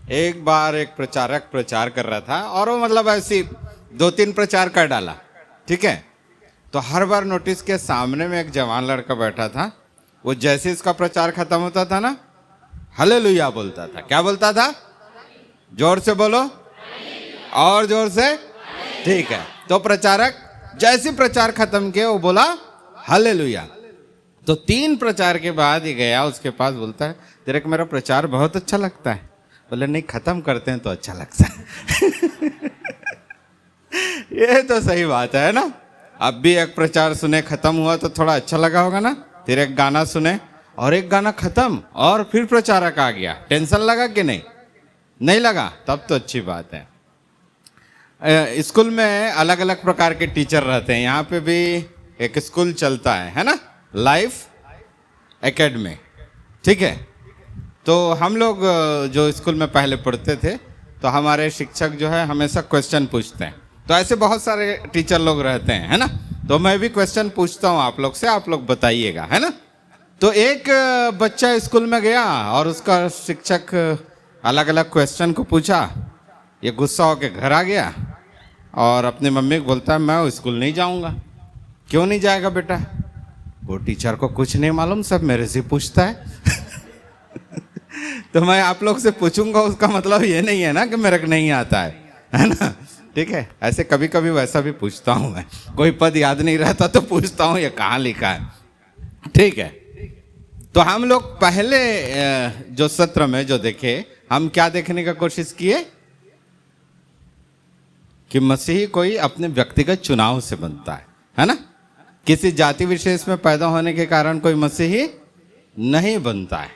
एक बार एक प्रचारक प्रचार कर रहा था और वो मतलब ऐसी 2-3 प्रचार कर डाला, ठीक है। तो हर बार नोटिस के सामने में एक जवान लड़का बैठा था, वो जैसे इसका प्रचार खत्म होता था ना, हालेलुया बोलता था। क्या बोलता था? जोर से बोलो, और जोर से, ठीक है। तो प्रचारक जैसे प्रचार खत्म किया वो बोला हालेलुया। तो 3 प्रचार के बाद ही गया उसके पास, बोलता है तेरे को मेरा प्रचार बहुत अच्छा लगता है। बोले नहीं, खत्म करते हैं तो अच्छा लगता है। ये तो सही बात है ना। अब भी एक प्रचार सुने, खत्म हुआ तो थोड़ा अच्छा लगा होगा ना। फिर एक गाना सुने और एक गाना खत्म और फिर प्रचारक आ गया, टेंशन लगा कि नहीं? नहीं लगा, तब तो अच्छी बात है। स्कूल में अलग अलग प्रकार के टीचर रहते हैं। यहाँ पे भी एक स्कूल चलता है ना, लाइफ एकेडमी, ठीक है। तो हम लोग जो स्कूल में पहले पढ़ते थे, तो हमारे शिक्षक जो है हमेशा क्वेश्चन पूछते हैं। तो ऐसे बहुत सारे टीचर लोग रहते हैं, है ना। तो मैं भी क्वेश्चन पूछता हूँ आप लोग से, आप लोग बताइएगा, है ना। तो एक बच्चा स्कूल में गया और उसका शिक्षक अलग अलग क्वेश्चन को पूछा। ये गुस्सा होकर घर आ गया और अपनी मम्मी को बोलता है मैं स्कूल नहीं जाऊँगा। क्यों नहीं जाएगा बेटा? वो टीचर को कुछ नहीं मालूम, सब मेरे से पूछता है। तो मैं आप लोग से पूछूंगा, उसका मतलब ये नहीं है ना कि मेरे को नहीं आता है ना, ठीक है। ऐसे कभी कभी वैसा भी पूछता हूँ मैं, कोई पद याद नहीं रहता तो पूछता हूँ ये कहाँ लिखा है, ठीक है। तो हम लोग पहले जो सत्र में जो देखे, हम क्या देखने का कोशिश किए कि मसीही कोई अपने व्यक्तिगत चुनाव से बनता है ना। किसी जाति विशेष में पैदा होने के कारण कोई मसीही नहीं बनता है।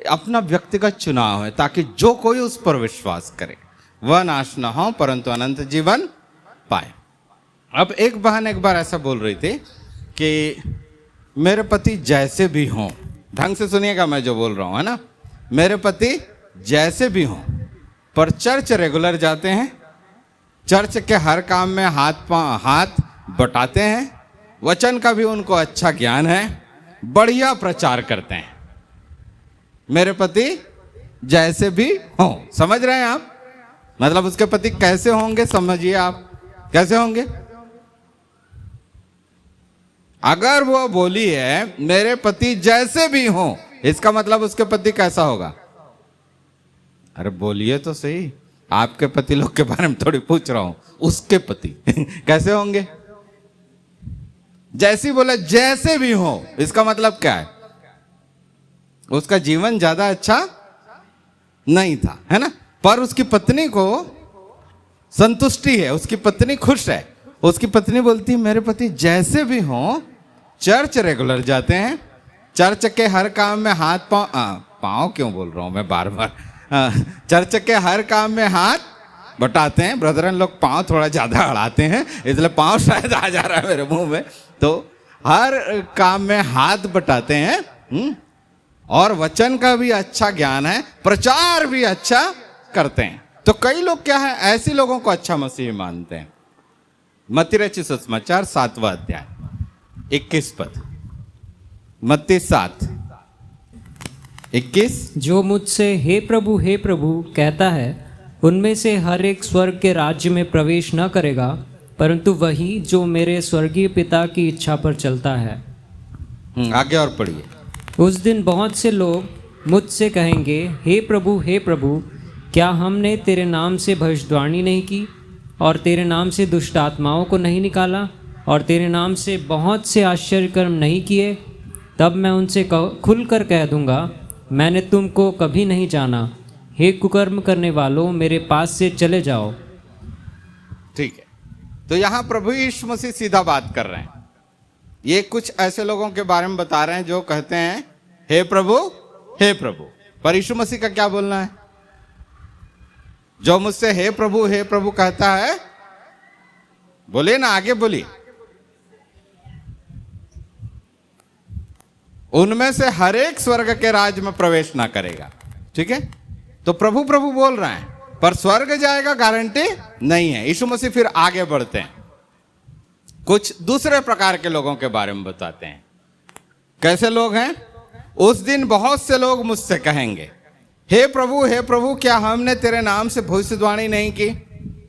अपना व्यक्तिगत चुनाव है ताकि जो कोई उस पर विश्वास करे वह नाश न हो परंतु अनंत जीवन पाए। अब एक बहन एक बार ऐसा बोल रही थी कि मेरे पति जैसे भी हों, ढंग से सुनिएगा मैं जो बोल रहा हूँ, है ना। मेरे पति जैसे भी हों पर चर्च रेगुलर जाते हैं, चर्च के हर काम में हाथ बटाते हैं, वचन का भी उनको अच्छा ज्ञान है, बढ़िया प्रचार करते हैं। मेरे पति जैसे भी हों, समझ रहे हैं आप? मतलब उसके पति कैसे होंगे, समझिए आप कैसे होंगे। अगर वो बोली है मेरे पति जैसे भी हों, इसका मतलब उसके पति कैसा होगा? अरे बोलिए तो सही, आपके पति लोग के बारे में थोड़ी पूछ रहा हूं, उसके पति कैसे होंगे? जैसी बोले जैसे भी हो, इसका मतलब क्या है? उसका जीवन ज्यादा अच्छा नहीं था, है ना। पर उसकी पत्नी को संतुष्टि है, उसकी पत्नी खुश है। उसकी पत्नी बोलती है मेरे पति जैसे भी हो, चर्च रेगुलर जाते हैं, चर्च के हर काम में हाथ पाँव क्यों बोल रहा हूं मैं बार बार, चर्च के हर काम में हाथ बटाते हैं। ब्रदरन लोग पाँव थोड़ा ज्यादा अड़ाते हैं, इसलिए पाँव शायद आ जा रहा है मेरे मुंह में। तो हर काम में हाथ बटाते हैं और वचन का भी अच्छा ज्ञान है, प्रचार भी अच्छा करते हैं। तो कई लोग क्या है, ऐसे लोगों को अच्छा मसीह मानते हैं। मत्ती रचित सुसमाचार 7वां अध्याय 21 पद, मत्ती 7:21। जो मुझसे हे प्रभु कहता है उनमें से हर एक स्वर्ग के राज्य में प्रवेश न करेगा, परंतु वही जो मेरे स्वर्गीय पिता की इच्छा पर चलता है। आगे और पढ़िए। उस दिन बहुत से लोग मुझसे कहेंगे हे प्रभु, क्या हमने तेरे नाम से भविष्यवाणी नहीं की और तेरे नाम से दुष्ट आत्माओं को नहीं निकाला और तेरे नाम से बहुत से आश्चर्य कर्म नहीं किए? तब मैं उनसे खुलकर कह दूंगा मैंने तुमको कभी नहीं जाना, हे कुकर्म करने वालों मेरे पास से चले जाओ। ठीक है, तो यहां प्रभु यीशु मसीह सीधा बात कर रहे हैं। ये कुछ ऐसे लोगों के बारे में बता रहे हैं जो कहते हैं हे प्रभु। पर यीशु मसीह का क्या बोलना है? जो मुझसे हे प्रभु कहता है, बोलिए ना, आगे बोलिए। उनमें से हर एक स्वर्ग के राज्य में प्रवेश ना करेगा, ठीक है। तो प्रभु बोल रहे हैं, पर स्वर्ग जाएगा गारंटी नहीं है। यीशु मसीह फिर आगे बढ़ते हैं, कुछ दूसरे प्रकार के लोगों के बारे में बताते हैं। कैसे लोग हैं? उस दिन बहुत से लोग मुझसे कहेंगे हे प्रभु क्या हमने तेरे नाम से भविष्यवाणी नहीं की,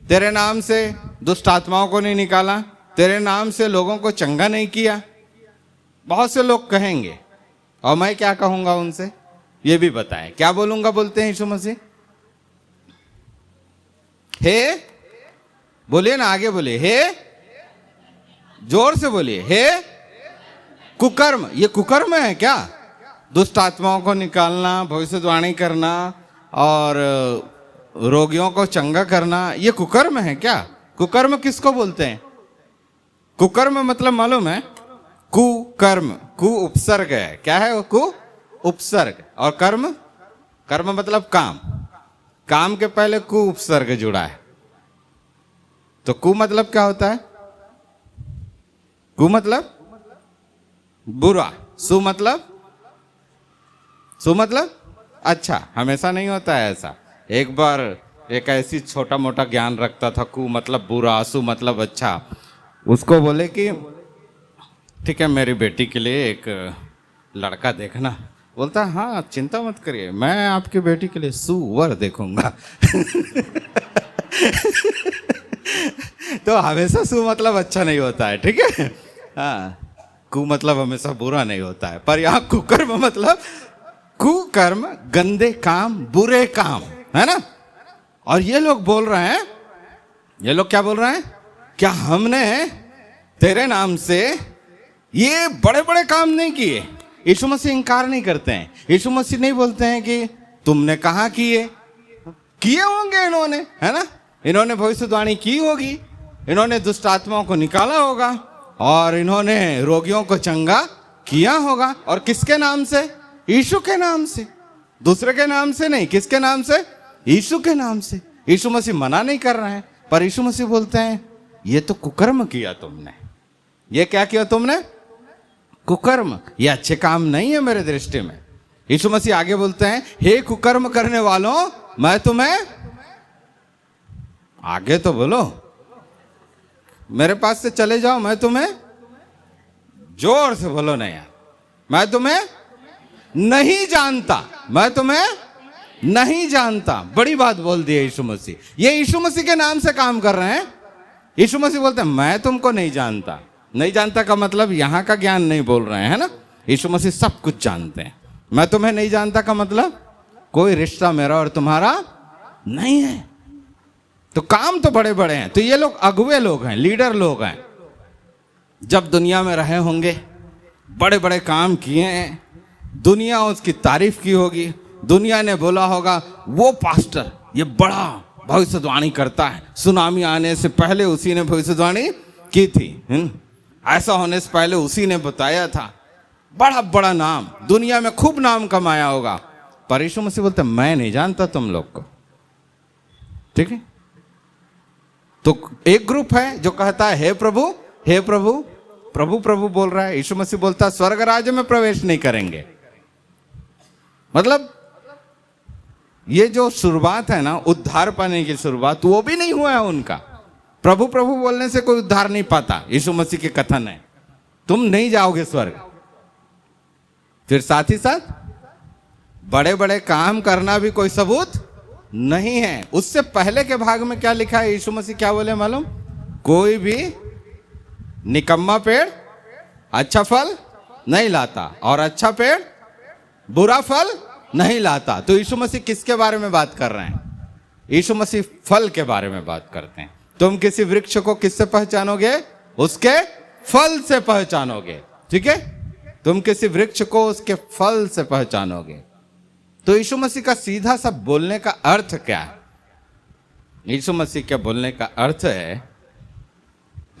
तेरे नाम से दुष्ट आत्माओं को नहीं निकाला, तेरे नाम से लोगों को चंगा नहीं किया? बहुत से लोग कहेंगे, और मैं क्या कहूंगा उनसे, ये भी बताएं। क्या बोलूंगा? बोलते हैं यीशु मसीह, हे, बोलिए ना, आगे बोलिए, हे, जोर से बोलिए, हे कुकर्म। ये कुकर्म है क्या? दुष्ट आत्माओं को निकालना, भविष्यवाणी करना और रोगियों को चंगा करना, ये कुकर्म है क्या? कुकर्म किसको बोलते हैं? कुकर्म मतलब मालूम है? कुकर्म, कु उपसर्ग है। क्या है वो? कु उपसर्ग। और कर्म, कर्म मतलब काम, काम के पहले कु उपसर्ग जुड़ा है। तो कु मतलब क्या होता है? कु मतलब बुरा, सु मतलब अच्छा। हमेशा नहीं होता है ऐसा। एक बार एक ऐसी छोटा मोटा ज्ञान रखता था, कु मतलब बुरा, सु मतलब अच्छा। उसको बोले कि ठीक है मेरी बेटी के लिए एक लड़का देखना। बोलता हाँ चिंता मत करिए, मैं आपकी बेटी के लिए सुवर देखूंगा। तो हमेशा सु मतलब अच्छा नहीं होता है, ठीक है? हाँ, कु मतलब हमेशा बुरा नहीं होता है। पर यहाँ कुकर्म मतलब कुकर्म, गंदे काम, बुरे काम, है ना? और ये लोग बोल रहे हैं, ये लोग क्या बोल रहे हैं? क्या हमने तेरे नाम से ये बड़े बड़े काम नहीं किए? यीशु मसीह इंकार नहीं करते हैं। यीशु मसीह नहीं बोलते हैं कि तुमने कहाँ किए होंगे इन्होंने, है ना? इन्होंने भविष्यवाणी की होगी, इन्होंने दुष्ट आत्माओं को निकाला होगा और इन्होंने रोगियों को चंगा किया होगा। और किसके नाम से? यीशु के नाम से, दूसरे के नाम से नहीं। किसके नाम से? यीशु के नाम से। यीशु मसीह मना नहीं कर रहे हैं, पर यीशु मसीह बोलते हैं ये तो कुकर्म किया तुमने। ये क्या किया तुमने? कुकर्म। ये अच्छे काम नहीं है मेरे दृष्टि में। यीशु मसीह आगे बोलते हैं, हे कुकर्म करने वालों, मैं तुम्हें, आगे तो बोलो, मेरे पास से चले जाओ, मैं तुम्हें, जोर से बोलो ना यार, मैं तुम्हें नहीं जानता, मैं तुम्हें नहीं जानता। बड़ी बात बोल दी है यीशु मसीह। ये यीशु मसीह के नाम से काम कर रहे हैं। यीशु मसीह बोलते हैं मैं तुमको नहीं जानता। नहीं जानता का मतलब यहां का ज्ञान नहीं बोल रहे हैं, है ना? यीशु मसीह सब कुछ जानते हैं। मैं तुम्हें नहीं जानता का मतलब कोई रिश्ता मेरा और तुम्हारा नहीं है। तो काम तो बड़े बड़े हैं। तो ये लोग अगुवे लोग हैं, लीडर लोग हैं। जब दुनिया में रहे होंगे, बड़े बड़े काम किए हैं, दुनिया उसकी तारीफ की होगी, दुनिया ने बोला होगा वो पास्टर ये बड़ा भविष्यवाणी करता है, सुनामी आने से पहले उसी ने भविष्यवाणी की थी, ऐसा होने से पहले उसी ने बताया था। बड़ा बड़ा नाम, दुनिया में खूब नाम कमाया होगा। पर यीशु मसीह बोलते मैं नहीं जानता तुम लोग को, ठीक है? तो एक ग्रुप है जो कहता है हे प्रभु, हे प्रभु, प्रभु प्रभु बोल रहा है। यीशु मसीह बोलता है स्वर्ग राज्य में प्रवेश नहीं करेंगे। मतलब ये जो शुरुआत है ना, उद्धार पाने की शुरुआत, वो भी नहीं हुआ है उनका। प्रभु प्रभु बोलने से कोई उद्धार नहीं पाता। यीशु मसीह के कथन है तुम नहीं जाओगे स्वर्ग। फिर साथ ही साथ बड़े बड़े काम करना भी कोई सबूत नहीं है। उससे पहले के भाग में क्या लिखा है? यीशु मसीह क्या बोले मालूम? कोई भी निकम्मा पेड़ अच्छा फल नहीं लाता और अच्छा पेड़ बुरा फल नहीं लाता। तो यीशु मसीह किसके बारे में बात कर रहे हैं? यीशु मसीह फल के बारे में बात करते हैं। तुम किसी वृक्ष को किससे पहचानोगे? उसके फल से पहचानोगे, ठीक है? तुम किसी वृक्ष को उसके फल से पहचानोगे। तो यीशु मसीह का सीधा सा बोलने का अर्थ क्या है? यीशु मसीह के बोलने का अर्थ है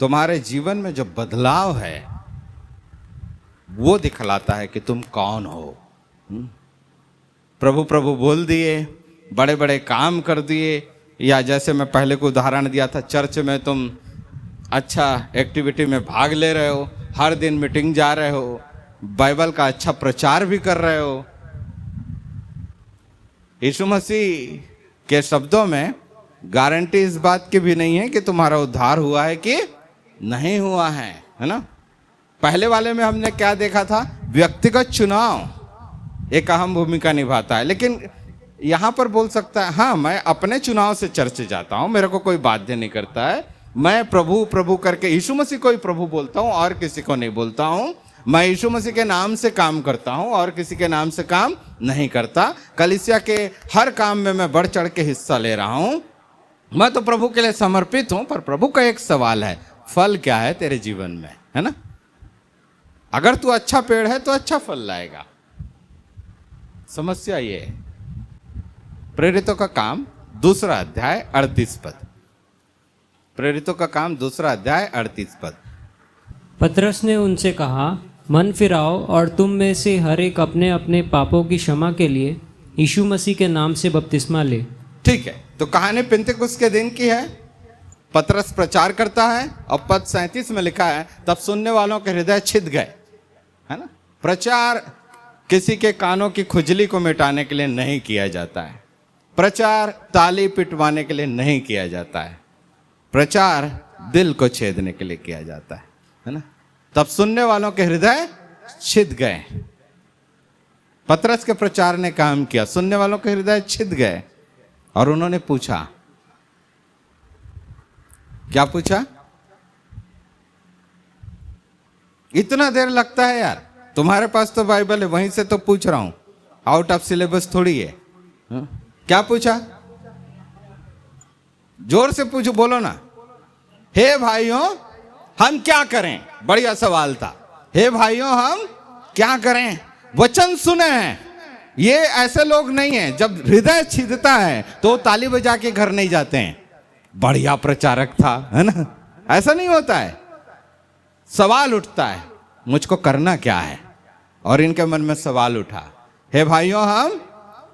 तुम्हारे जीवन में जो बदलाव है वो दिखलाता है कि तुम कौन हो। प्रभु प्रभु बोल दिए, बड़े बड़े काम कर दिए, या जैसे मैं पहले को उदाहरण दिया था, चर्च में तुम अच्छा एक्टिविटी में भाग ले रहे हो, हर दिन मीटिंग जा रहे हो, बाइबल का अच्छा प्रचार भी कर रहे हो। यीशु मसीह के शब्दों में गारंटी इस बात की भी नहीं है कि तुम्हारा उद्धार हुआ है कि नहीं हुआ है ना? पहले वाले में हमने क्या देखा था? व्यक्तिगत चुनाव एक अहम भूमिका निभाता है, लेकिन यहां पर बोल सकता है हाँ मैं अपने चुनाव से चर्च जाता हूं, मेरे को कोई बाध्य नहीं करता है, मैं प्रभु प्रभु करके यीशु मसीह को ही प्रभु बोलता हूं और किसी को नहीं बोलता हूं, मैं यीशु मसीह के नाम से काम करता हूं और किसी के नाम से काम नहीं करता, कलीसिया के हर काम में मैं बढ़ चढ़ के हिस्सा ले रहा हूं, मैं तो प्रभु के लिए समर्पित हूं। पर प्रभु का एक सवाल है, फल क्या है तेरे जीवन में, है ना? अगर तू अच्छा पेड़ है तो अच्छा फल लाएगा। समस्या ये है। प्रेरितों का काम 2 अध्याय 38 पद, प्रेरितों का काम 2 अध्याय 38 पद। पतरस ने उनसे कहा, मन फिराओ और तुम में से हर एक अपने अपने पापों की क्षमा के लिए यीशु मसीह के नाम से बपतिस्मा ले। ठीक है, तो कहानी पिंतेकुस्त के दिन की है। पतरस प्रचार करता है और पद 37 में लिखा है, तब सुनने वालों के हृदय छिद गए, है ना? प्रचार किसी के कानों की खुजली को मिटाने के लिए नहीं किया जाता है, प्रचार ताली पिटवाने के लिए नहीं किया जाता है, प्रचार दिल को छेदने के लिए किया जाता है ना? तब सुनने वालों के हृदय छिद गए। पतरस के प्रचार ने काम किया, सुनने वालों के हृदय छिद गए और उन्होंने पूछा, क्या पूछा? इतना देर लगता है यार, तुम्हारे पास तो बाइबल है, वहीं से तो पूछ रहा हूं, आउट ऑफ सिलेबस थोड़ी है। क्या पूछा? जोर से पूछो, बोलो ना। हे भाइयों हम क्या करें? बढ़िया सवाल था। हे भाइयों हम क्या करें? वचन सुने हैं। ये ऐसे लोग नहीं हैं, जब हृदय छिदता है तो ताली बजा के घर नहीं जाते हैं। बढ़िया प्रचारक था, है ना? ऐसा नहीं होता है। सवाल उठता है, मुझको करना क्या है? और इनके मन में सवाल उठा, हे भाइयों हम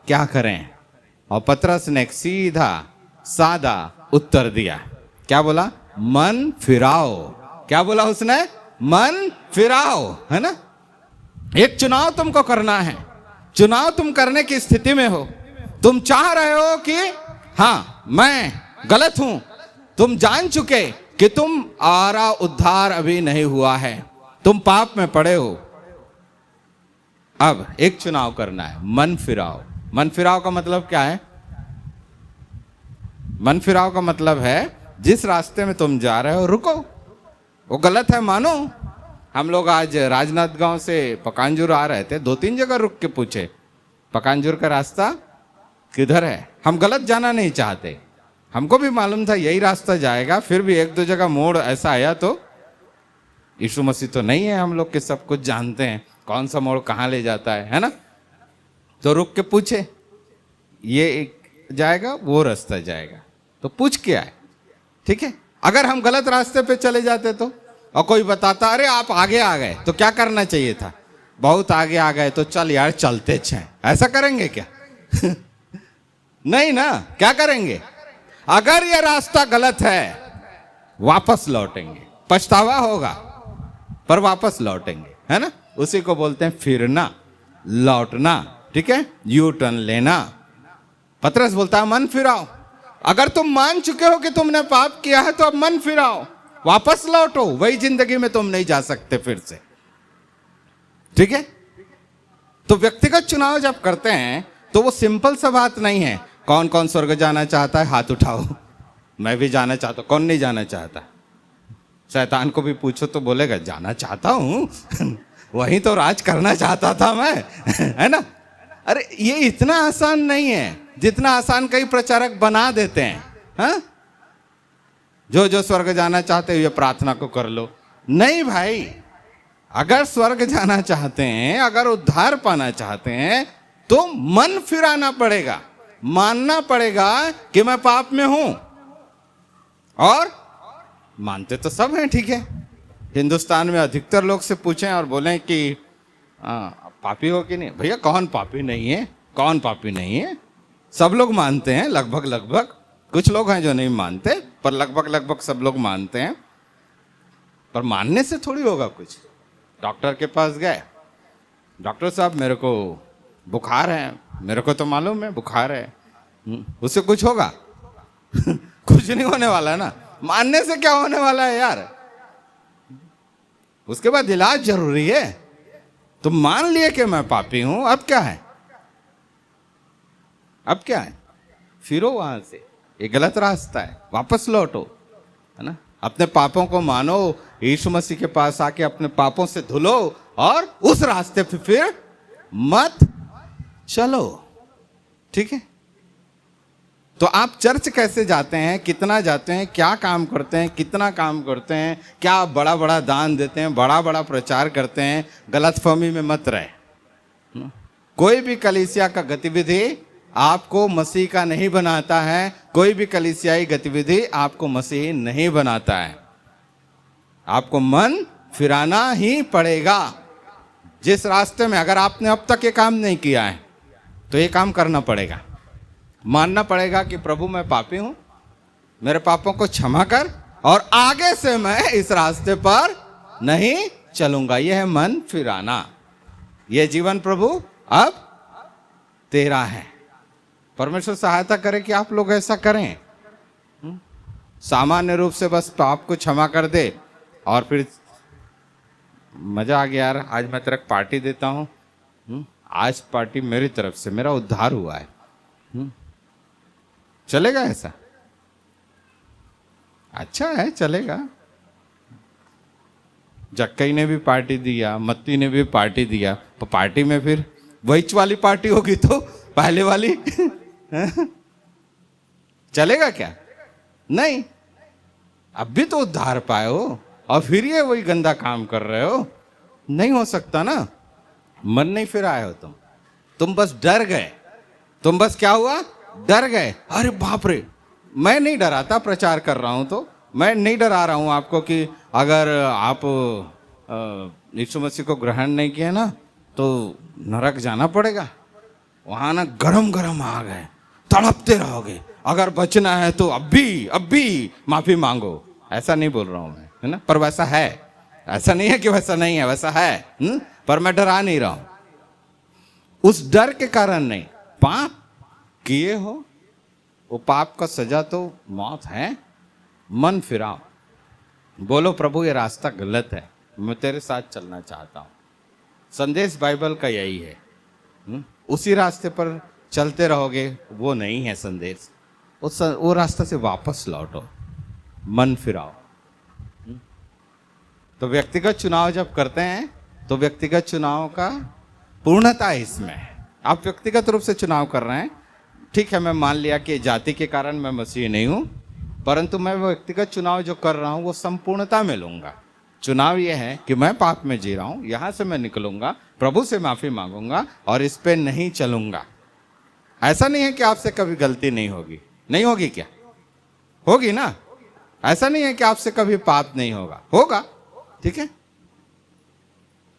क्या करें? और पतरस ने एक सीधा सादा उत्तर दिया। क्या बोला? मन फिराओ। क्या बोला उसने? मन फिराओ, है ना? एक चुनाव तुमको करना है, चुनाव तुम करने की स्थिति में हो। तुम चाह रहे हो कि हाँ मैं गलत हूं, तुम जान चुके कि तुम्हारा उद्धार अभी नहीं हुआ है, तुम पाप में पड़े हो। अब एक चुनाव करना है, मन फिराओ। मन फिराओ का मतलब क्या है? मन फिराओ का मतलब है जिस रास्ते में तुम जा रहे हो रुको, वो गलत है मानो। हम लोग आज राजनांदगांव से पकांजूर आ रहे थे, 2-3 जगह रुक के पूछे पकांजूर का रास्ता किधर है। हम गलत जाना नहीं चाहते, हमको भी मालूम था यही रास्ता जाएगा, फिर भी 1-2 जगह मोड़ ऐसा आया तो यीशु मसीह तो नहीं है हम लोग के सब कुछ जानते हैं, कौन सा मोड़ कहाँ ले जाता है ना? तो रुक के पूछे ये एक जाएगा वो रास्ता जाएगा, तो पूछ के आए। ठीक है, अगर हम गलत रास्ते पे चले जाते तो, और कोई बताता अरे आप आगे आ गए, तो क्या करना चाहिए था? बहुत आगे आ गए तो चल यार चलते हैं, ऐसा करेंगे क्या? नहीं ना, क्या करेंगे? अगर यह रास्ता गलत है वापस लौटेंगे, पछतावा होगा पर वापस लौटेंगे, है ना? उसी को बोलते हैं फिरना, लौटना। ठीक है, यू टर्न लेना। पतरस बोलता है मन फिराओ। अगर तुम मान चुके हो कि तुमने पाप किया है तो अब मन फिराओ, वापस लौटो, वही जिंदगी में तुम नहीं जा सकते फिर से। ठीक है, तो व्यक्तिगत चुनाव जब करते हैं तो वो सिंपल सा बात नहीं है। कौन कौन स्वर्ग जाना चाहता है? हाथ उठाओ। मैं भी जाना चाहता हूं। कौन नहीं जाना चाहता? शैतान को भी पूछो तो बोलेगा जाना चाहता हूं। वही तो राज करना चाहता था मैं, है ना? अरे ये इतना आसान नहीं है जितना आसान कई प्रचारक बना देते हैं। हाँ, जो जो स्वर्ग जाना चाहते हो ये प्रार्थना को कर लो। नहीं भाई, अगर स्वर्ग जाना चाहते हैं, अगर उद्धार पाना चाहते हैं तो मन फिराना पड़ेगा, मानना पड़ेगा कि मैं पाप में हूं। और मानते तो सब हैं, ठीक है। हिंदुस्तान में अधिकतर लोग से पूछें और बोलें कि पापी हो कि नहीं? भैया कौन पापी नहीं है? कौन पापी नहीं है? सब लोग मानते हैं, लगभग लगभग। कुछ लोग हैं जो नहीं मानते, पर लगभग लगभग सब लोग मानते हैं। पर मानने से थोड़ी होगा कुछ। डॉक्टर के पास गए, डॉक्टर साहब मेरे को बुखार है, मेरे को तो मालूम है बुखार है, उससे कुछ होगा? कुछ नहीं होने वाला ना। मानने से क्या होने वाला है यार? उसके बाद इलाज जरूरी है। तुम मान लिए कि मैं पापी हूं, अब क्या है? अब क्या है, फिरो वहां से, ये गलत रास्ता है, वापस लौटो, है ना। अपने पापों को मानो, यीशु मसीह के पास आके अपने पापों से धुलो और उस रास्ते पे फिर मत चलो, ठीक है। तो आप चर्च कैसे जाते हैं, कितना जाते हैं, क्या काम करते हैं, कितना काम करते हैं, क्या आप बड़ा बड़ा दान देते हैं, बड़ा बड़ा प्रचार करते हैं, गलतफहमी में मत रहे। कोई भी कलीसिया का गतिविधि आपको मसीह का नहीं बनाता है, कोई भी कलीसियाई गतिविधि आपको मसीही नहीं बनाता है। आपको मन फिराना ही पड़ेगा जिस रास्ते में, अगर आपने अब तक ये काम नहीं किया है तो ये काम करना पड़ेगा, मानना पड़ेगा कि प्रभु मैं पापी हूं, मेरे पापों को क्षमा कर और आगे से मैं इस रास्ते पर नहीं चलूंगा। यह है मन फिराना। यह जीवन प्रभु अब तेरा है। परमेश्वर सहायता करे कि आप लोग ऐसा करें। सामान्य रूप से बस पाप को क्षमा कर दे और फिर मजा आ गया यार, आज मैं तेरे को पार्टी देता हूं, आज पार्टी मेरी तरफ से, मेरा उद्धार हुआ है, चलेगा ऐसा? अच्छा है, चलेगा। जक्कई ने भी पार्टी दिया, मत्ती ने भी पार्टी दिया, तो पार्टी में फिर वही वाली पार्टी होगी तो पहले वाली चलेगा क्या? नहीं। अब भी तो उद्धार पाए हो और फिर ये वही गंदा काम कर रहे हो, नहीं हो सकता ना। मन नहीं फिर आए हो तुम बस डर गए। तुम बस क्या हुआ, डर गए। अरे बाप रे, मैं नहीं डराता, प्रचार कर रहा हूं तो मैं नहीं डरा रहा हूं आपको कि अगर आप यीशु मसीह को ग्रहण नहीं किया ना तो नरक जाना पड़ेगा, वहां ना गरम गरम आग है, तड़पते रहोगे, अगर बचना है तो अब भी माफी मांगो। ऐसा नहीं बोल रहा हूं मैं, है ना, पर वैसा है। ऐसा नहीं है कि वैसा नहीं है, वैसा है। पर मैं डरा नहीं रहा हूं, उस डर के कारण नहीं। पाप किए हो, वो पाप का सजा तो मौत है। मन फिराओ, बोलो प्रभु ये रास्ता गलत है, मैं तेरे साथ चलना चाहता हूं। संदेश बाइबल का यही है। उसी रास्ते पर चलते रहोगे, वो नहीं है संदेश। वो रास्ते से वापस लौटो, मन फिराओ। तो व्यक्तिगत चुनाव जब करते हैं तो व्यक्तिगत चुनाव का पूर्णता है इसमें। आप व्यक्तिगत रूप से चुनाव कर रहे हैं, ठीक है, मैं मान लिया कि जाति के कारण मैं मसीही नहीं हूं, परंतु मैं व्यक्तिगत चुनाव जो कर रहा हूं वो संपूर्णता में लूंगा। चुनाव यह है कि मैं पाप में जी रहा हूं, यहां से मैं निकलूंगा, प्रभु से माफी मांगूंगा और इस पे नहीं चलूंगा। ऐसा नहीं है कि आपसे कभी गलती नहीं होगी, नहीं होगी क्या? होगी ना। ऐसा नहीं है कि आपसे कभी पाप नहीं होगा, होगा, ठीक है।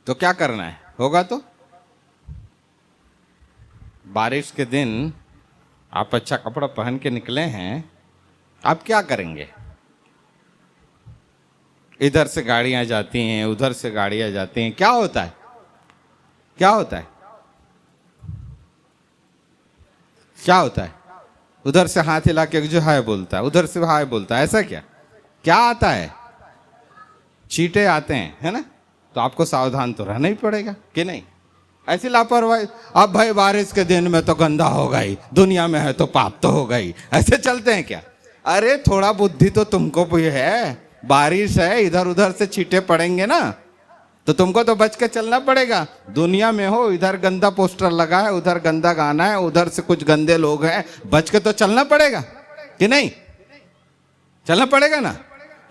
तो क्या करना है, होगा तो बारिश के दिन आप अच्छा कपड़ा पहन के निकले हैं, आप क्या करेंगे? इधर से गाड़ियां जाती हैं, उधर से गाड़ियां जाती हैं, क्या होता है, क्या होता है, क्या होता है? उधर से हाथ हिला के जो हाय बोलता है, उधर से हाय बोलता है, ऐसा क्या क्या आता है? चींटे आते हैं, है ना। तो आपको सावधान तो रहना ही पड़ेगा कि नहीं। ऐसी लापरवाही, अब भाई बारिश के दिन में तो गंदा होगा ही, दुनिया में है तो पाप तो होगा ही, ऐसे चलते हैं क्या? अरे थोड़ा बुद्धि तो तुमको भी है। बारिश है, इधर उधर से छींटे पड़ेंगे ना, तो तुमको तो बच के चलना पड़ेगा। दुनिया में हो, इधर गंदा पोस्टर लगा है, उधर गंदा गाना है, उधर से कुछ गंदे लोग हैं, बच के तो चलना पड़ेगा कि नहीं? चलना पड़ेगा ना।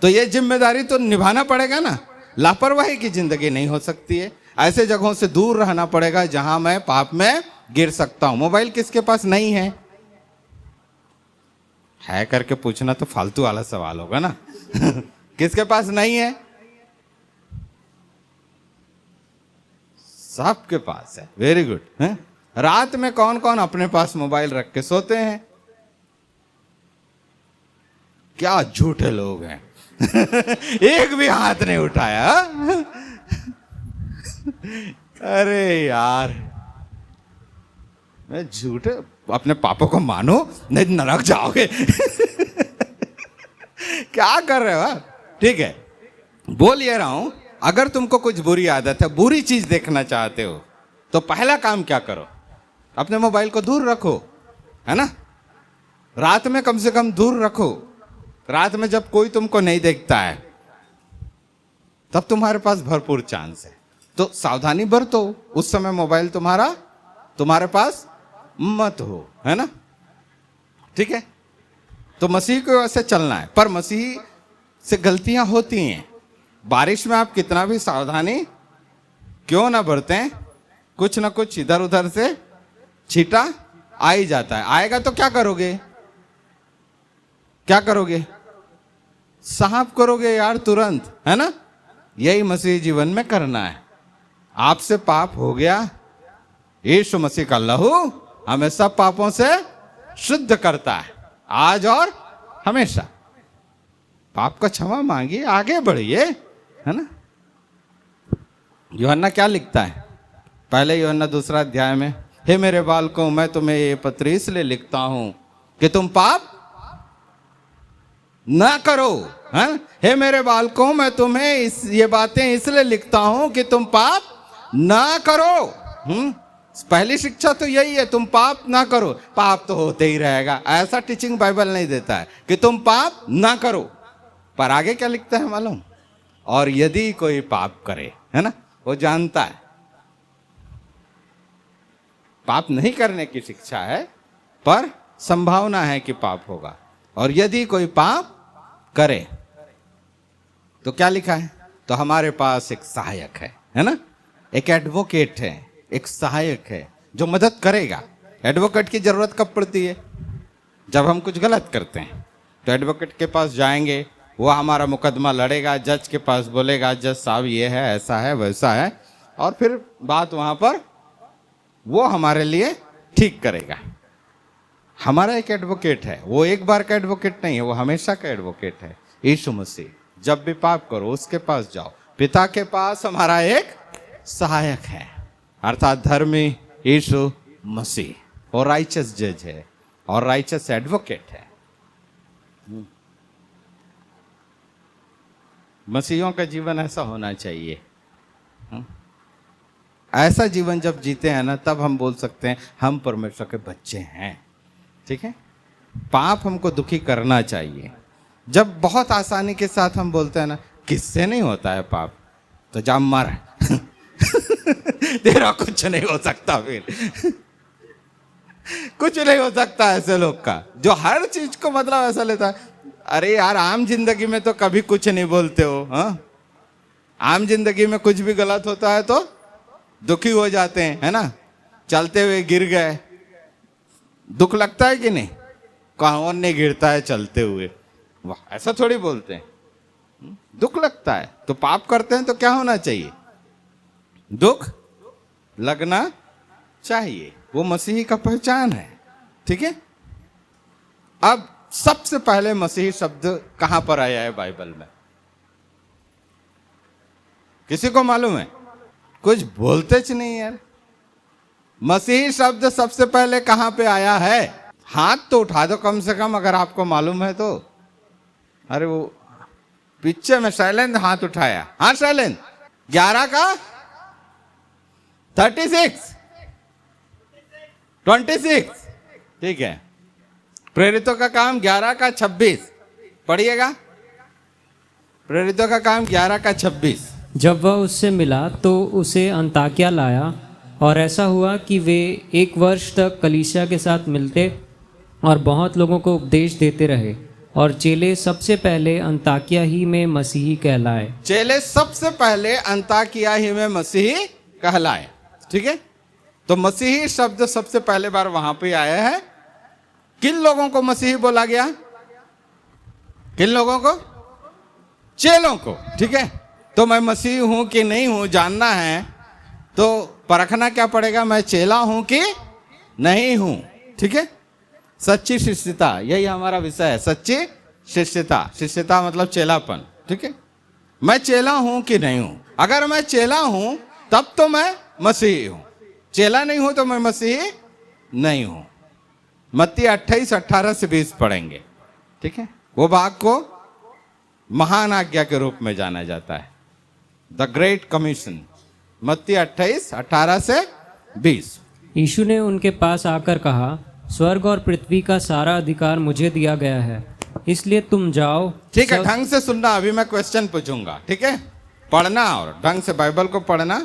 तो ये जिम्मेदारी तो निभाना पड़ेगा ना। लापरवाही की जिंदगी नहीं हो सकती है। ऐसे जगहों से दूर रहना पड़ेगा जहां मैं पाप में गिर सकता हूं। मोबाइल किसके पास नहीं है? है करके पूछना तो फालतू वाला सवाल होगा ना। किसके पास नहीं है? सबके पास है। वेरी गुड है? रात में कौन कौन अपने पास मोबाइल रख के सोते हैं? क्या झूठे लोग हैं। एक भी हाथ नहीं उठाया। अरे यार, मैं झूठे, अपने पापों को मानो नहीं नरक जाओगे। क्या कर रहे हो? ठीक है, बोल ये रहा हूं, अगर तुमको कुछ बुरी आदत है, बुरी चीज देखना चाहते हो, तो पहला काम क्या करो? अपने मोबाइल को दूर रखो। है ना। रात में कम से कम दूर रखो। रात में जब कोई तुमको नहीं देखता है तब तुम्हारे पास भरपूर चांस है, तो सावधानी बरतो। उस समय मोबाइल तुम्हारे पास मत हो, है ना। ठीक है, तो मसीह को ऐसे चलना है। पर मसीह से गलतियां होती हैं। बारिश में आप कितना भी सावधानी क्यों ना बरतें, कुछ ना कुछ इधर उधर से छींटा आ ही जाता है। आएगा तो क्या करोगे, क्या करोगे, साफ करोगे यार तुरंत, है ना। यही मसीह जीवन में करना है। आपसे पाप हो गया, यीशु मसीह का लहू हमें सब पापों से शुद्ध करता है, आज और हमेशा। पाप का क्षमा मांगिए, आगे बढ़िए, है ना। यूहन्ना क्या लिखता है, पहले यूहन्ना 2 अध्याय में, हे मेरे बालकों, मैं तुम्हें ये पत्र इसलिए लिखता हूं कि तुम पाप ना करो। हे मेरे बालकों, मैं तुम्हें ये बातें इसलिए लिखता हूं कि तुम पाप ना करो। पहली शिक्षा तो यही है, तुम पाप ना करो। पाप तो होते ही रहेगा, ऐसा टीचिंग बाइबल नहीं देता है कि तुम पाप ना करो। पर आगे क्या लिखता है मालूम, और यदि कोई पाप करे, है ना, वो जानता है पाप नहीं करने की शिक्षा है, पर संभावना है कि पाप होगा। और यदि कोई पाप करे तो क्या लिखा है, तो हमारे पास एक सहायक है ना, एक एडवोकेट है, एक सहायक है जो मदद करेगा। एडवोकेट की जरूरत कब पड़ती है, जब हम कुछ गलत करते हैं तो एडवोकेट के पास जाएंगे, वो हमारा मुकदमा लड़ेगा, जज के पास बोलेगा, जज साहब ये है, ऐसा है, वैसा है, और फिर बात वहां पर वो हमारे लिए ठीक करेगा। हमारा एक एडवोकेट है, वो एक बार का एडवोकेट नहीं है, वो हमेशा का एडवोकेट है, यीशु मसीह। जब भी पाप करो उसके पास जाओ। पिता के पास हमारा एक सहायक है, अर्थात धर्मी यीशु मसीह, और राइचस जज है और राइचस एडवोकेट है। मसीहियों का जीवन ऐसा होना चाहिए। ऐसा जीवन जब जीते हैं ना, तब हम बोल सकते हैं हम परमेश्वर के बच्चे हैं। ठीक है, पाप हमको दुखी करना चाहिए। जब बहुत आसानी के साथ हम बोलते हैं ना, किससे नहीं होता है पाप, तो जा मर तेरा कुछ नहीं हो सकता, फिर कुछ नहीं हो सकता ऐसे लोग का, जो हर चीज को मतलब ऐसा लेता है। अरे यार, आम जिंदगी में तो कभी कुछ नहीं बोलते हो। हाँ, आम जिंदगी में कुछ भी गलत होता है तो दुखी हो जाते हैं, है ना। चलते हुए गिर गए, दुख लगता है कि नहीं, कौन नहीं गिरता है चलते हुए, वाह, ऐसा थोड़ी बोलते हैं, दुख लगता है। तो पाप करते हैं तो क्या होना चाहिए, दुख लगना चाहिए, वो मसीही का पहचान है। ठीक है, अब सबसे पहले मसीही शब्द कहां पर आया है बाइबल में, किसी को मालूम है? कुछ बोलते च नहीं यार। मसीही शब्द सबसे पहले कहां पे आया है, हाथ तो उठा दो कम से कम अगर आपको मालूम है तो। अरे वो पीछे में शैलेंद्र हाथ उठाया, हाँ शैलेंद्र, 11 का 36 26, ठीक है। प्रेरितों का काम 11 का 26, पढ़िएगा, प्रेरितों का काम 11 का 26। जब वह उससे मिला तो उसे अंताकिया लाया, और ऐसा हुआ कि वे 1 वर्ष तक कलीसिया के साथ मिलते और बहुत लोगों को उपदेश देते रहे, और चेले सबसे पहले अंताकिया ही में मसीही कहलाए। चेले सबसे पहले अंताकिया ही में मसीही कहलाए। ठीक है, तो मसीही शब्द सबसे पहले बार वहां पे आया है। किन लोगों को मसीही बोला गया, किन लोगों को? चेलों को। ठीक है, तो मैं मसीही हूं कि नहीं हूं जानना है तो परखना क्या पड़ेगा, मैं चेला हूं कि नहीं हूं। ठीक है, सच्ची शिष्यता, यही हमारा विषय है, सच्ची शिष्यता। शिष्यता मतलब चेलापन। ठीक है, मैं चेला हूं कि नहीं हूं। अगर मैं चेला हूं तब तो मैं मसीही हूं, चेला नहीं हूं तो मैं मसीही नहीं हूं। मत्ती 28:18 से 20 पढ़ेंगे। ठीक है, वो भाग को महान आज्ञा के रूप में जाना जाता है, द ग्रेट कमीशन। मत्ती 28:18 से 20। यीशु ने उनके पास आकर कहा, स्वर्ग और पृथ्वी का सारा अधिकार मुझे दिया गया है, इसलिए तुम जाओ। ठीक है, ढंग से सुनना, अभी मैं क्वेश्चन पूछूंगा, ठीक है? पढ़ना और ढंग से बाइबल को पढ़ना,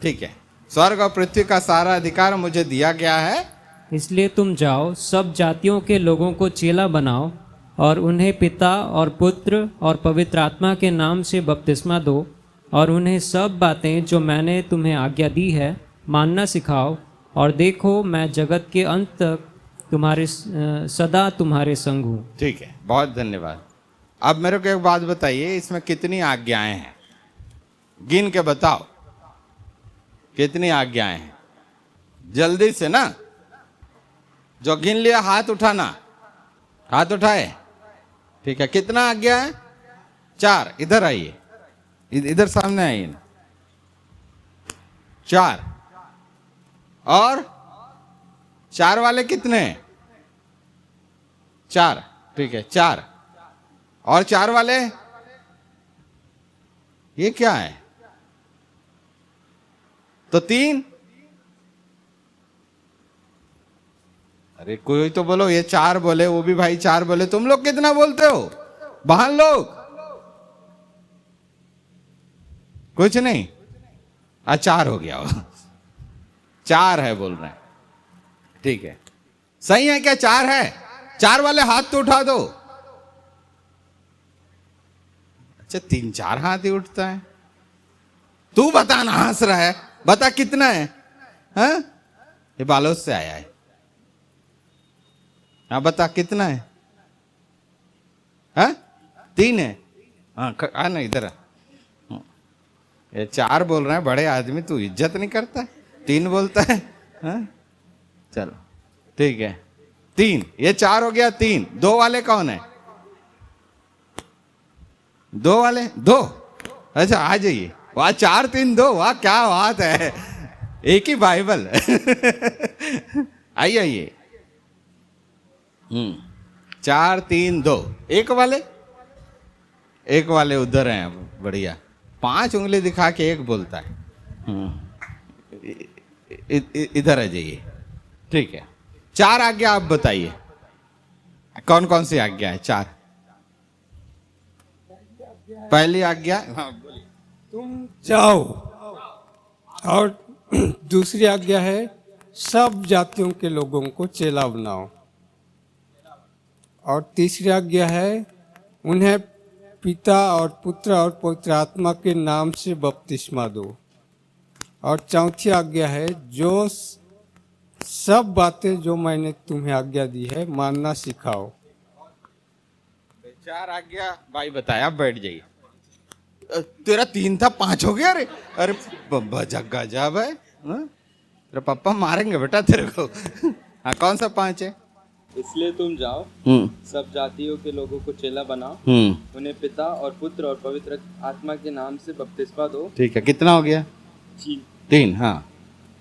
ठीक है? स्वर्ग और पृथ्वी का सारा अधिकार मुझे दिया गया है, इसलिए तुम जाओ, सब जातियों के लोगों को चेला बनाओ और उन्हें पिता और पुत्र और पवित्र आत्मा के नाम से बपतिस्मा दो, और उन्हें सब बातें जो मैंने तुम्हें आज्ञा दी है मानना सिखाओ, और देखो मैं जगत के अंत तक सदा तुम्हारे संग हूँ। ठीक है, बहुत धन्यवाद। अब मेरे को एक बात बताइए, इसमें कितनी आज्ञाएं हैं? गिन के बताओ कितनी आज्ञाएं हैं, जल्दी से ना। जो गिन लिया हाथ उठाना, हाथ उठाए। ठीक है, कितना आज्ञा है? 4। इधर आइए, इधर सामने आइए ना। 4 और 4 वाले कितने हैं? 4। ठीक है, 4 और 4 वाले, ये क्या है? तो 3। अरे कोई तो बोलो, ये 4 बोले, वो भी भाई 4 बोले, तुम लोग कितना बोलते हो बहन लोग? कुछ नहीं। 4 हो गया वो। 4 है बोल रहे हैं, ठीक है। सही है क्या? 4 है? 4 वाले हाथ तो उठा दो। अच्छा, 3-4 हाथ ही उठता है। तू बता ना, हंस रहा है, बता कितना है? हाँ, ये बालोद से आया है। हाँ बता कितना है? हाँ 3 है। हाँ ना इधर। ये 4 बोल रहे हैं बड़े आदमी, तू इज्जत नहीं करता, 3 बोलता है। हाँ चलो ठीक है, 3। ये 4 हो गया। 3। 2 वाले कौन है? 2 वाले 2। अच्छा आ जाइए। वाह, 4 3 2, वाह क्या बात है, एक ही बाइबल। आइए आइए। 4 3 2। एक वाले उधर हैं, बढ़िया। 5 उंगली दिखा के एक बोलता है। इधर आ जाइए। ठीक है, 4 आज्ञा आप बताइए, कौन कौन सी आज्ञा है? 4। पहली आज्ञा, हाँ बोलिए। तुम जाओ, और दूसरी आज्ञा है सब जातियों के लोगों को चेला बनाओ, और तीसरी आज्ञा है उन्हें पिता और पुत्र और पवित्र आत्मा के नाम से बपतिस्मा दो, और चौथी आज्ञा है जो सब बातें जो मैंने तुम्हें आज्ञा दी है मानना सिखाओ। 4 आज्ञा भाई बताया, आप बैठ जाइए। तेरा 3 था, 5 हो गया। अरे जग्गा जा भाई, तेरे पापा मारेंगे बेटा तेरे को। हाँ कौन सा 5 है? इसलिए तुम जाओ, सब जातियों के लोगों को चेला बनाओ, उन्हें पिता और पुत्र और पवित्र आत्मा के नाम से बपतिस्मा दो। ठीक है, कितना हो गया? 3। हाँ,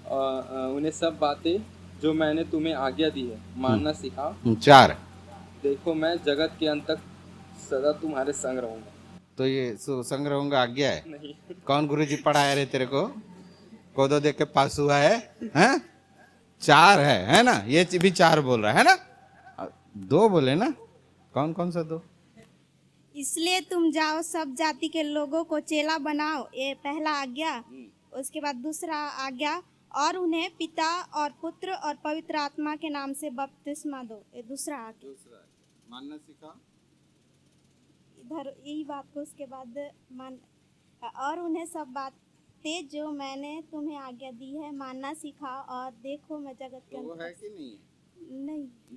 और उन्हें सब बातें जो मैंने तुम्हें आज्ञा दी है मानना सिखाओ। 4। देखो मैं जगत के अंत तक सदा तुम्हारे संग रहूंगा। तो ये संग रहूंगा आज्ञा है? नहीं। कौन गुरुजी पढ़ाया रे तेरे को? कोदो देख के पास हुआ है? हैं? 4 है ना? ये भी 4 बोल रहा है ना? 2 बोले ना? कौन कौन सा 2? इसलिए तुम जाओ, सब जाति के लोगों को चेला बनाओ, ये पहला आज्ञा। उसके बाद दूसरा आज्ञा, और उन्हें पिता और पुत्र और पवित्र आत्मा के नाम से बपतिस्मा दो, ये दूसरा आज्ञा। मानना सिखाओ। इधर यही बात को उसके बाद और उन्हें सब बातें जो मैंने तुम्हें आज्ञा दी है मानना सिखाओ, और देखो मैं जगत के वो अंत है कि नहीं है?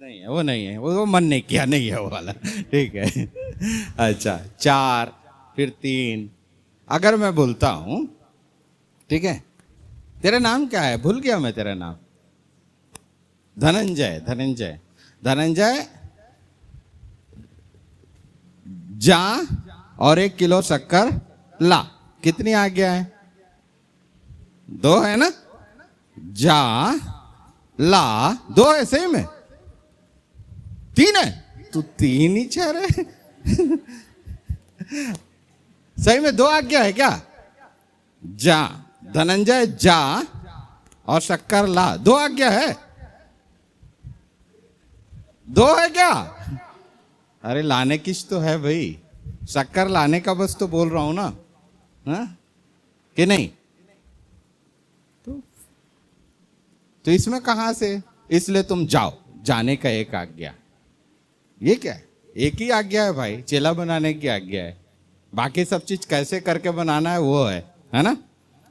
नहीं है, वो नहीं है, वो मन नहीं किया, नहीं है वो वाला। ठीक है। अच्छा, 4 फिर 3। अगर मैं बोलता हूं, ठीक है, तेरा नाम क्या है? भूल गया मैं तेरा नाम। धनंजय। धनंजय, धनंजय जा और 1 किलो शक्कर ला। कितनी आज्ञा है? 2 है ना? जा ला 2 है, सही में 3 है। तू 3 ही चाह रहे। सही में 2 आज्ञा है क्या? जा, धनंजय जा और शक्कर ला, 2 आज्ञा है। दो है क्या? अरे लाने किस तो है भाई, शक्कर लाने का बस तो बोल रहा हूं ना, हाँ कि नहीं? तो इसमें कहां से? इसलिए तुम जाओ, जाने का एक आज्ञा। ये क्या है? एक ही आज्ञा है भाई, चेला बनाने की आज्ञा है। बाकी सब चीज कैसे करके बनाना है वो है ना?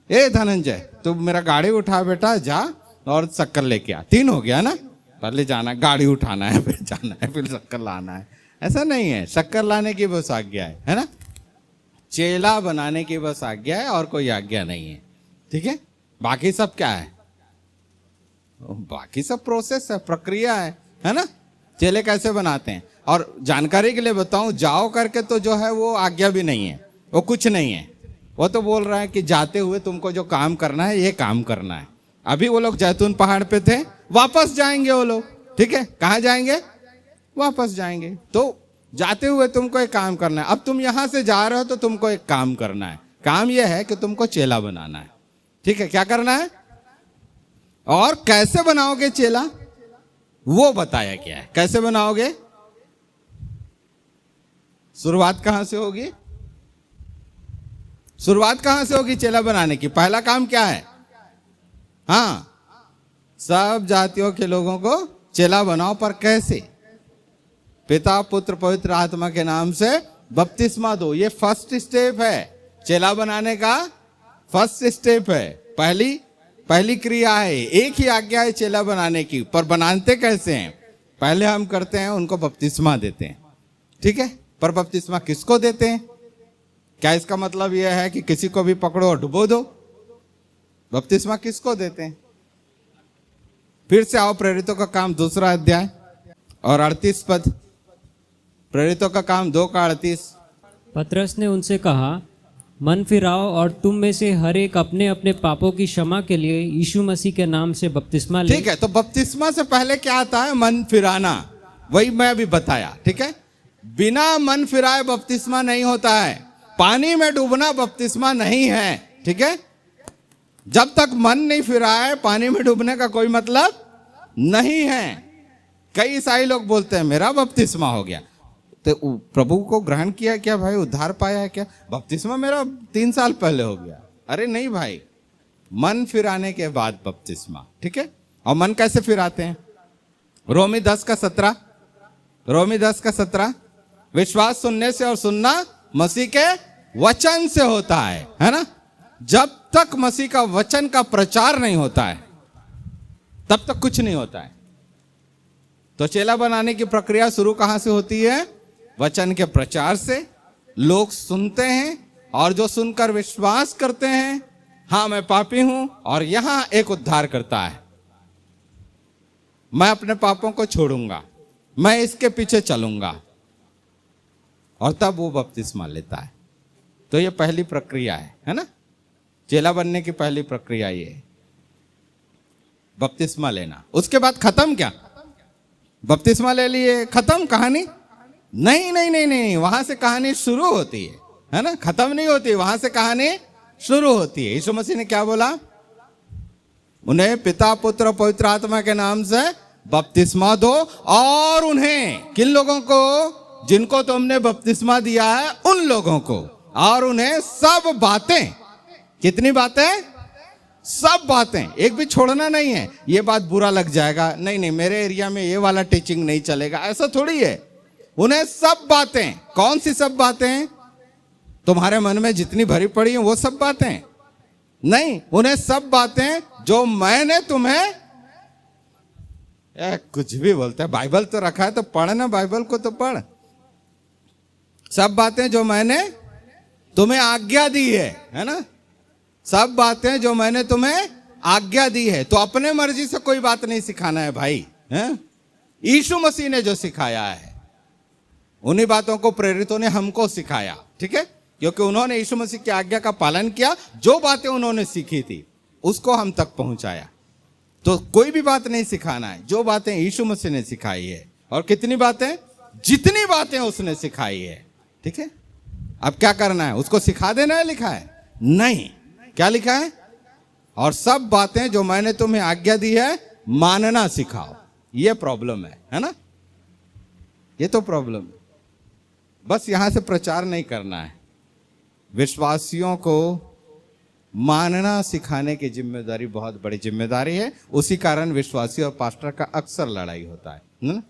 ए धनंजय, तुम मेरा गाड़ी उठा बेटा, जा और शक्कर लेके आ। 3 हो गया ना? पहले जाना, गाड़ी उठाना है, फिर जाना है, फिर शक्कर लाना है। ऐसा नहीं है, शक्कर लाने की बस आज्ञा है ना? चेला बनाने की बस आज्ञा है, और कोई आज्ञा नहीं है। ठीक है? बाकी सब क्या है? बाकी सब प्रोसेस है, प्रक्रिया है ना? चेले कैसे बनाते हैं? और जानकारी के लिए बताऊं, जाओ करके तो जो है वो आज्ञा भी नहीं है, वो कुछ नहीं है। वो तो बोल रहा है कि जाते हुए तुमको जो काम करना है ये काम करना है। अभी वो लोग जैतून पहाड़ पे थे, वापस जाएंगे वो लोग। ठीक है? कहाँ जाएंगे? वापस जाएंगे। तो जाते हुए तुमको एक काम करना है। अब तुम यहां से जा रहे हो तो तुमको एक काम करना है। काम यह है कि तुमको चेला बनाना है। ठीक है? क्या करना है और कैसे बनाओगे चेला, वो बताया गया है। कैसे बनाओगे? शुरुआत कहां से होगी? शुरुआत कहां से होगी चेला बनाने की? पहला काम क्या है? हाँ, सब जातियों के लोगों को चेला बनाओ। पर कैसे? पिता पुत्र पवित्र आत्मा के नाम से बपतिस्मा दो। ये फर्स्ट स्टेप है, चेला बनाने का फर्स्ट स्टेप है। पहली क्रिया है। एक ही आज्ञा है चेला बनाने की, पर बनाते कैसे हैं? पहले हम करते हैं, उनको बपतिस्मा देते हैं। ठीक है? पर बपतिस्मा किसको देते हैं? क्या इसका मतलब यह है कि किसी को भी पकड़ो और डुबो दो? बपतिस्मा किसको देते हैं? फिर से आओ, प्रेरितों का काम 2 अध्याय और 38 पद। प्रेरितों का काम 2 का 38। पतरस ने उनसे कहा, मन फिराओ और तुम में से हर एक अपने अपने पापों की क्षमा के लिए यीशु मसीह के नाम से बपतिस्मा ले। ठीक है? तो बपतिस्मा से पहले क्या आता है? मन फिराना। वही मैं अभी बताया। ठीक है? बिना मन फिराए बपतिस्मा नहीं होता है। पानी में डूबना बपतिस्मा नहीं है। ठीक है? जब तक मन नहीं फिराए पानी में डूबने का कोई मतलब नहीं है। कई ईसाई लोग बोलते हैं मेरा बपतिस्मा हो गया, तो प्रभु को ग्रहण किया क्या भाई? उद्धार पाया है क्या? बपतिस्मा मेरा 3 साल पहले हो गया। अरे नहीं भाई, मन फिराने के बाद बपतिस्मा। ठीक है? और मन कैसे फिराते हैं? रोमी 10 का 17। रोमी 10 का 17। विश्वास सुनने से और सुनना मसीह के वचन से होता है ना? जब तक मसीह का वचन का प्रचार नहीं होता है तब तक कुछ नहीं होता है। तो चेला बनाने की प्रक्रिया शुरू कहां से होती है? वचन के प्रचार से। लोग सुनते हैं और जो सुनकर विश्वास करते हैं, हाँ मैं पापी हूं और यहां एक उद्धार करता है, मैं अपने पापों को छोड़ूंगा, मैं इसके पीछे चलूंगा, और तब वो बपतिस्मा लेता है। तो ये पहली प्रक्रिया है ना? चेला बनने की पहली प्रक्रिया ये है, बपतिस्मा लेना। उसके बाद खत्म क्या? बपतिस्मा ले लिए, खत्म कहानी? नहीं नहीं नहीं नहीं, वहां से कहानी शुरू होती है ना? खत्म नहीं होती, वहां से कहानी शुरू होती है। यीशु मसीह ने क्या बोला? उन्हें पिता पुत्र पवित्र आत्मा के नाम से बपतिस्मा दो, और उन्हें, किन लोगों को? जिनको तुमने बपतिस्मा दिया है उन लोगों को, और उन्हें सब बातें, कितनी बातें? सब बातें, एक भी छोड़ना नहीं है। ये बात बुरा लग जाएगा, नहीं नहीं मेरे एरिया में ये वाला टीचिंग नहीं चलेगा, ऐसा थोड़ी है। उन्हें सब बातें, कौन सी सब बातें? तुम्हारे मन में जितनी भरी पड़ी है वो सब बातें नहीं, उन्हें सब बातें जो मैंने तुम्हें, कुछ भी बोलते हैं, बाइबल तो रखा है तो पढ़ ना, बाइबल को तो पढ़। सब बातें जो मैंने तुम्हें आज्ञा दी है ना? सब बातें जो मैंने तुम्हें आज्ञा दी है। तो अपने मर्जी से कोई बात नहीं सिखाना है भाई, हैं? यीशु मसीह ने जो सिखाया है उन्हीं बातों को प्रेरितों ने हमको सिखाया। ठीक है? क्योंकि उन्होंने यीशु मसीह की आज्ञा का पालन किया, जो बातें उन्होंने सीखी थी उसको हम तक पहुंचाया। तो कोई भी बात नहीं सिखाना है, जो बातें यीशु मसीह ने सिखाई है। और कितनी बातें? जितनी बातें उसने सिखाई है। ठीक है? अब क्या करना है? उसको सिखा देना है, लिखा है? नहीं। क्या लिखा है? और सब बातें जो मैंने तुम्हें आज्ञा दी है मानना सिखाओ। ये प्रॉब्लम है ना? ये तो प्रॉब्लम है। बस यहां से प्रचार नहीं करना है, विश्वासियों को मानना सिखाने की जिम्मेदारी बहुत बड़ी जिम्मेदारी है। उसी कारण विश्वासी और पास्टर का अक्सर लड़ाई होता है ना?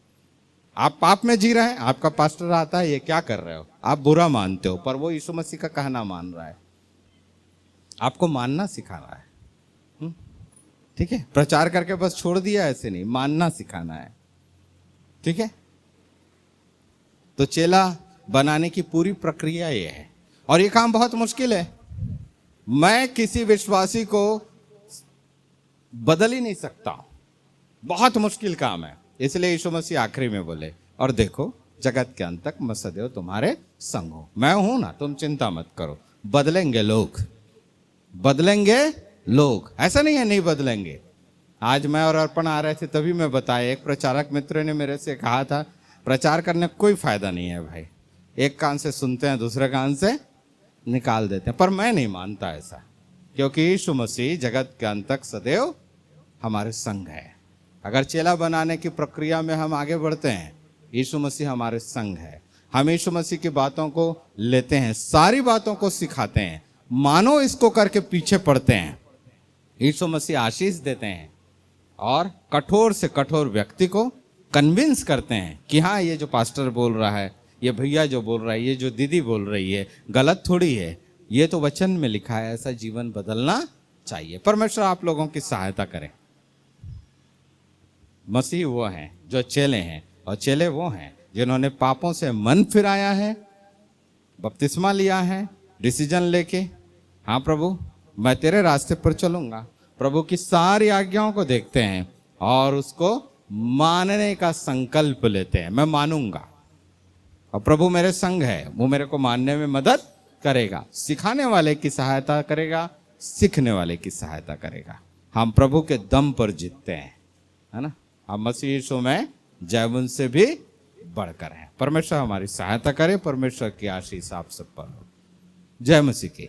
आप पाप में जी रहे हैं, आपका पास्टर आता है, ये क्या कर रहे हो, आप बुरा मानते हो, पर वो यीशु मसीह का कहना मान रहा है, आपको मानना सिखा रहा है। ठीक है, प्रचार करके बस छोड़ दिया, ऐसे नहीं, मानना सिखाना है। ठीक है, तो चेला बनाने की पूरी प्रक्रिया ये है, और ये काम बहुत मुश्किल है। मैं किसी विश्वासी को बदल ही नहीं सकता, बहुत मुश्किल काम है। इसलिए यीशु मसीह आखिरी में बोले, और देखो जगत के अंत तक मैं सदैव तुम्हारे संग हूं, मैं हूं ना, तुम चिंता मत करो। बदलेंगे लोग, बदलेंगे लोग, ऐसा नहीं है नहीं बदलेंगे। आज मैं और अर्पण आ रहे थे तभी मैं बताया, एक प्रचारक मित्र ने मेरे से कहा था, प्रचार करने का कोई फायदा नहीं है भाई, एक कान से सुनते हैं दूसरे कान से निकाल देते हैं। पर मैं नहीं मानता ऐसा, क्योंकि यीशु मसीह जगत के अंत तक सदैव हमारे संग है। अगर चेला बनाने की प्रक्रिया में हम आगे बढ़ते हैं, यीशु मसीह हमारे संग है। हम यीशु मसीह की बातों को लेते हैं, सारी बातों को सिखाते हैं, मानो इसको करके पीछे पड़ते हैं। यीशु मसीह आशीष देते हैं और कठोर से कठोर व्यक्ति को कन्विंस करते हैं कि हाँ, ये जो पास्टर बोल रहा है, ये भैया जो बोल रहा है, ये जो दीदी बोल रही है, गलत थोड़ी है, ये तो वचन में लिखा है, ऐसा जीवन बदलना चाहिए। परमेश्वर आप लोगों की सहायता करें। मसीह वो हैं जो चेले हैं, और चेले वो हैं जिन्होंने पापों से मन फिराया है, बपतिस्मा लिया है, डिसीजन लेके, हाँ प्रभु मैं तेरे रास्ते पर चलूंगा, प्रभु की सारी आज्ञाओं को देखते हैं और उसको मानने का संकल्प लेते हैं। मैं मानूंगा और प्रभु मेरे संग है, वो मेरे को मानने में मदद करेगा, सिखाने वाले की सहायता करेगा, सीखने वाले की सहायता करेगा। हम प्रभु के दम पर जीतते हैं, है ना। हम मसीह यीशु में जैवन से भी बढ़कर हैं। परमेश्वर हमारी सहायता करे, परमेश्वर की आशीष आप सब पर हो। जय मसीह की।